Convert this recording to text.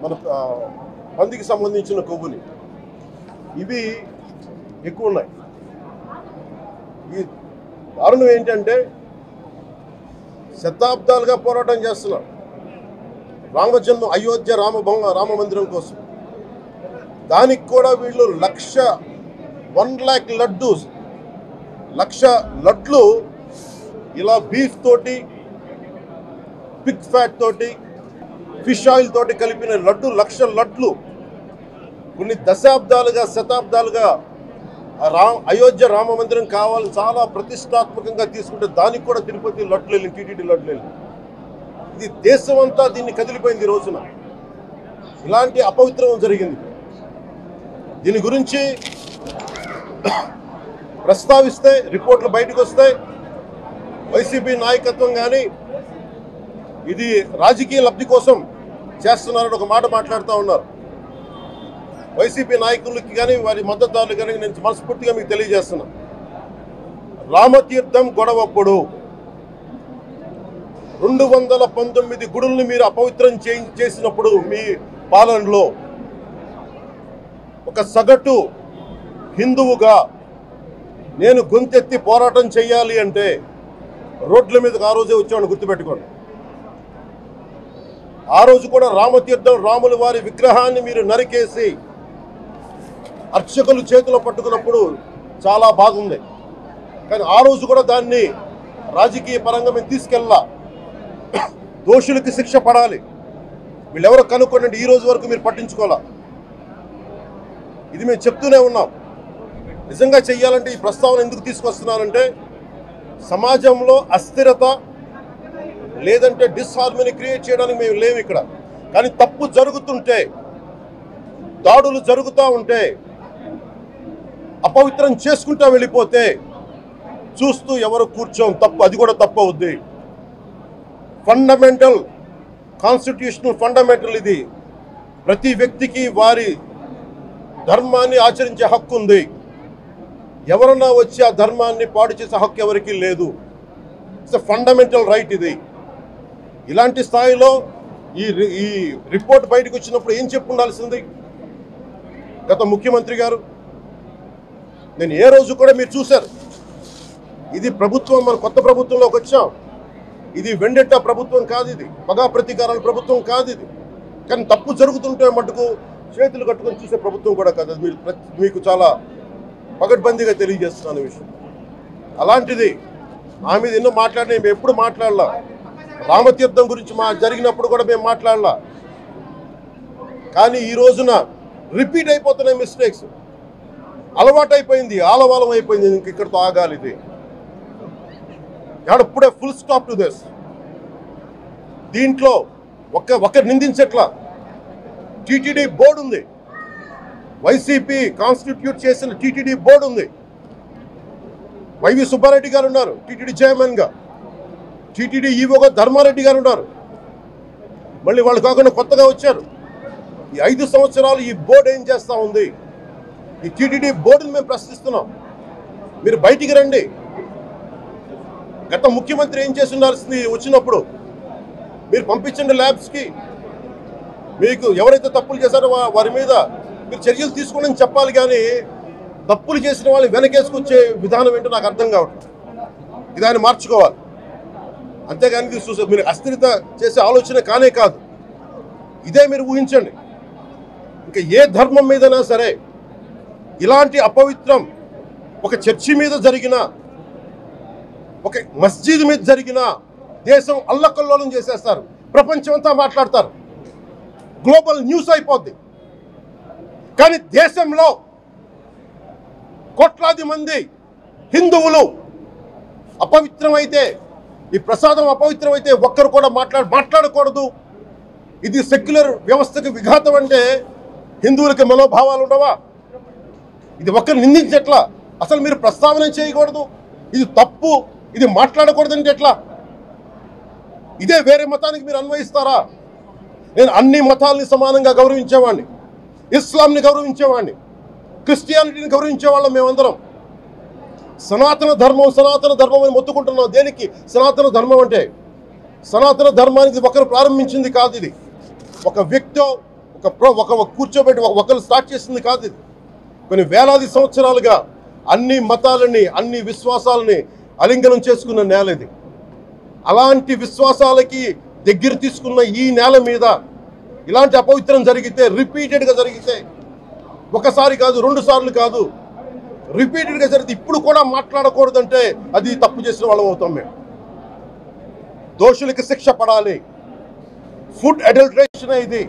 మన పందికి సంబంధించిన కొవ్వుని ఇవి ఎక్కువ ఉన్నాయి. ఈ దారుణం ఏంటంటే శతాబ్దాలుగా పోరాటం చేస్తున్నారు రామజన్మ అయోధ్య రామ మందిరం కోసం. దానికి కూడా వీళ్ళు 1,00,000 లడ్లు ఇలా బీఫ్ తోటి, పిగ్ ఫ్యాట్ తోటి, ఫిష్ ఆయిల్ తోటి కలిపిన లడ్డు 1,00,000 లడ్లు కొన్ని దశాబ్దాలుగా శతాబ్దాలుగా అయోధ్య రామ మందిరం కావాలని చాలా ప్రతిష్టాత్మకంగా తీసుకుంటే దానికి కూడా తిరుపతి లడ్లు వెళ్ళి, టీటీడీ లడ్లు వెళ్ళి, ఇది దేశం అంతా దీన్ని కదిలిపోయింది. ఈ రోజున ఇలాంటి అపవిత్రం జరిగింది. దీని గురించి ప్రస్తావిస్తే రిపోర్ట్లు బయటకు వస్తాయి. వైసీపీ నాయకత్వం కానీ ఇది రాజకీయ లబ్ధి కోసం చేస్తున్నారని ఒక మాట మాట్లాడుతూ ఉన్నారు. వైసీపీ నాయకులకి కానీ వారి మద్దతుదారులు కానీ నేను మనస్ఫూర్తిగా మీకు తెలియజేస్తున్నా, రామతీర్థం గొడవప్పుడు 219 గుడుల్ని మీరు అపవిత్రం చేసినప్పుడు మీ పాలనలో ఒక సగటు హిందువుగా నేను గొంతెత్తి పోరాటం చేయాలి అంటే రోడ్ల మీదకి ఆ రోజే వచ్చామని గుర్తుపెట్టుకోండి. ఆ రోజు కూడా రామతీర్థం రాముల వారి విగ్రహాన్ని మీరు నరికేసి అర్చకులు చేతిలో పట్టుకున్నప్పుడు చాలా బాగుంది. కానీ ఆ రోజు కూడా దాన్ని రాజకీయ పరంగా మేము తీసుకెళ్ళా. దోషులకి శిక్ష పడాలి, వీళ్ళెవరో కనుక్కోండి. ఈ రోజు వరకు మీరు పట్టించుకోవాలా. ఇది మేము చెప్తూనే ఉన్నాం. నిజంగా చెయ్యాలంటే ఈ ప్రస్తావన ఎందుకు తీసుకొస్తున్నానంటే సమాజంలో అస్థిరత లేదంటే డిస్హార్మనీ క్రియేట్ చేయడానికి మేము లేవు ఇక్కడ. కానీ తప్పు జరుగుతుంటే, దాడులు జరుగుతూ ఉంటే, అపవిత్రం చేసుకుంటూ వెళ్ళిపోతే చూస్తూ ఎవరు కూర్చోం. తప్పు, అది కూడా తప్పు అవుద్ది. ఫండమెంటల్ కాన్స్టిట్యూషనల్ ఫండమెంటల్ ఇది. ప్రతి వ్యక్తికి వారి ధర్మాన్ని ఆచరించే హక్కు ఉంది. ఎవరన్నా వచ్చి ఆ ధర్మాన్ని పాడు చేసే హక్కు ఎవరికీ లేదు. ఇట్స్ ఎ ఫండమెంటల్ రైట్ ఇది. ఇలాంటి స్థాయిలో ఈ రిపోర్ట్ బయటకు వచ్చినప్పుడు ఏం చెప్పు ఉండాల్సింది గత ముఖ్యమంత్రి గారు? నేను ఏ రోజు కూడా మీరు చూశారు, ఇది ప్రభుత్వం, మన కొత్త ప్రభుత్వంలోకి వచ్చాం. ఇది వెండెట్టా ప్రభుత్వం కాదు, ఇది పగా ప్రతీకారాల ప్రభుత్వం కాదు ఇది. కానీ తప్పు జరుగుతుంటే మటుకు చేతులు కట్టుకొని చూసే ప్రభుత్వం కూడా కాదు. అది మీకు చాలా పగడ్బందీగా తెలియజేస్తున్నాను విషయం. అలాంటిది మా మీద ఎన్నో మాట్లాడినా మేము ఎప్పుడు మాట్లాడలా. రామతీర్థం గురించి జరిగినప్పుడు కూడా మేము మాట్లాడలా. కానీ ఈ రోజున రిపీట్ అయిపోతున్నాయి మిస్టేక్స్. అలవాటైపోయింది, ఆలవాలం అయిపోయింది. ఇంక ఇక్కడితో ఆగాలి. ఇది ఎప్పుడే ఫుల్ స్టాప్ టు దిస్. దీంట్లో ఒకరు నిందించట్లా. టీటీడీ బోర్డు ఉంది, వైసీపీ కాన్స్టిట్యూట్ చేసిన టీటీడీ బోర్డు ఉంది. వైవి సుబ్బారెడ్డి గారు ఉన్నారు టీటీడీ చైర్మన్గా, టీటీడీ ఈవోగా ధర్మారెడ్డి గారు ఉన్నారు. మళ్ళీ వాళ్ళు కాకుండా కొత్తగా వచ్చారు. ఈ 5 సంవత్సరాలు ఈ బోర్డు ఏం చేస్తూ ఉంది? ఈ టీటీడీ బోర్డుని మేము ప్రశ్నిస్తున్నాం. మీరు బయటికి రండి. గత ముఖ్యమంత్రి ఏం చేసి ఉండాల్సింది? వచ్చినప్పుడు మీరు పంపించండి ల్యాబ్స్కి. మీకు ఎవరైతే తప్పులు చేశారో వారి మీద మీరు చర్యలు తీసుకోండి చెప్పాలి. కానీ తప్పులు చేసిన వాళ్ళు వెనకేసుకొచ్చే విధానం ఏంటో నాకు అర్థం కావట్లేదు. ఇది ఆయన మార్చుకోవాలి. అంతేగాని మీరు అస్థిరత చేసే ఆలోచన కానే కాదు. ఇదే మీరు ఊహించండి. ఇంకా ఏ ధర్మం మీదైనా సరే ఇలాంటి అపవిత్రం ఒక చర్చి మీద జరిగిన, ఒక మస్జిద్ మీద జరిగిన దేశం అల్లకల్లోలం చేసేస్తారు. ప్రపంచం అంతా మాట్లాడతారు, గ్లోబల్ న్యూస్ అయిపోద్ది. కానీ దేశంలో కోట్లాది మంది హిందువులు అపవిత్రమైతే, ఈ ప్రసాదం అపవిత్రమైతే ఒక్కరు కూడా మాట్లాడకూడదు. ఇది సెక్యులర్ వ్యవస్థకు విఘాతం అంటే హిందువులకి మనోభావాలు ఉండవా? ఇది ఒక్కరు నిందించట్లా. అసలు మీరు ప్రస్తావన చేయకూడదు, ఇది తప్పు, ఇది మాట్లాడకూడదంటే ఎట్లా? ఇదే వేరే మతానికి మీరు అన్వయిస్తారా? నేను అన్ని మతాలని సమానంగా గౌరవించేవాడిని, ఇస్లాంని గౌరవించేవాడిని, క్రిస్టియానిటీని గౌరవించేవాళ్ళం మేమందరం. సనాతన ధర్మం అని మొత్తుకుంటున్నాం. దేనికి సనాతన ధర్మం అంటే? సనాతన ధర్మానికి ఒకరు ప్రారంభించింది కాదు. ఇది ఒక వ్యక్తో, ఒక కూర్చోబెట్టి ఒకరు స్టార్ట్ చేసింది కాదు ఇది. కొన్ని వేలాది సంవత్సరాలుగా అన్ని మతాలని అన్ని విశ్వాసాలని అలింగనం చేసుకున్న నేల ఇది. అలాంటి విశ్వాసాలకి దగ్గర తీసుకున్న ఈ నేల మీద ఇలాంటి అపవిత్రం జరిగితే, రిపీటెడ్గా జరిగితే, ఒకసారి కాదు 2 సార్లు కాదు, రిపీటెడ్గా జరిగితే ఇప్పుడు కూడా మాట్లాడకూడదంటే అది తప్పు చేసిన వాళ్ళం అవుతాం మేము. దోషులకి శిక్ష పడాలి. ఫుడ్ అడల్టరేషన్ ఇది.